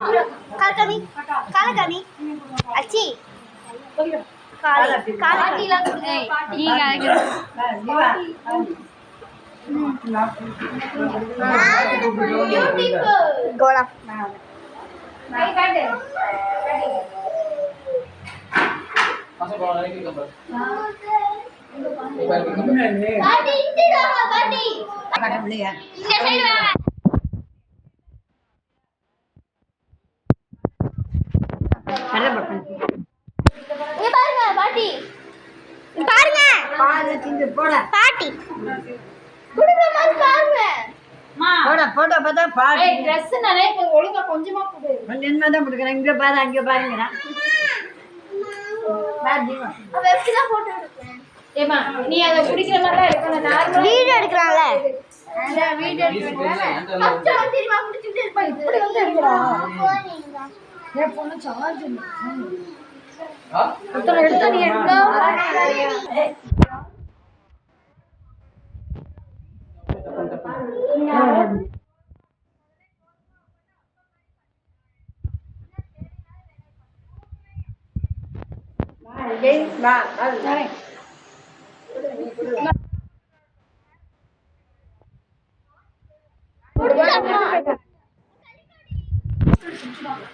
காலக்கனி காலக்கனி அச்சி காலக்கனிலாம் கோலம் பாட்டி பாருங்க பாட்டி போட்டோ பார்த்தா பாட்டி ட்ரெஸ் நிறைய ஒழுங்கா கொஞ்சமா போடு கொஞ்சமா தான் போட்டுக்கிறேன். இங்க பாரு அங்க பாருங்க வெப்சிலாம் போட்டோ எடுக்கிறேன். ஏமா நீ அத குடிக்கிற மாதிரி தான் எடுக்கணும். நார்மலா வீடியோ எடுக்கறான்ல அந்த வீடியோ எடுக்கறான்ல பச்சை தெரியுமா குடிச்சிட்டே இருப்பா. இப்படி வந்து எடுக்கறா ஏ பொண்ணு சார்ஜ் இல்ல அத்தனை எடுத்து நீ எடுக்கற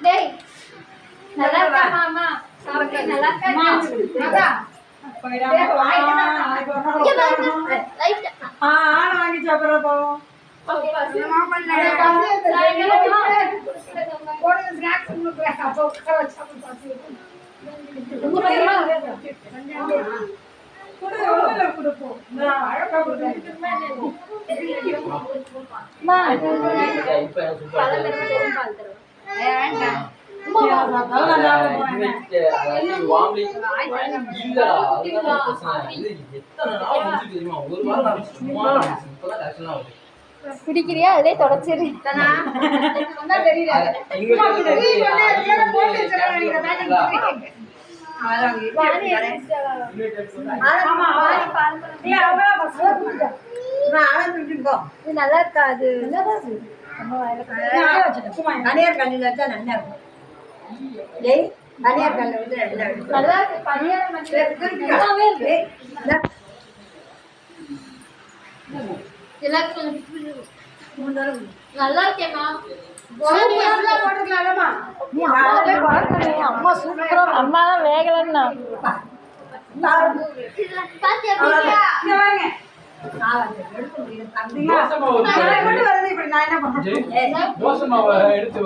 டேய் நல்லா இருக்கா மாமா சாப்பிட்டு நல்லா இருக்கா போய்டா லைட் வாங்கி சாப்பிடுறோம் ஓகே மாமா போடுங்க ஸ்நாக்ஸ் உங்களுக்கு அப்போ சாப்பிட்டு பாத்து பிடிக்கிறியா அதே தொடச்சிரு நல்லா இருக்கா அது தனியார் கல்லில் வச்சா நல்லா இருக்கும். தனியார் கல்லில் வந்து நல்லா இருக்கு. நல்லா இருக்கேம்மா. அம்மா தான் வேகலன்னா எடுத்து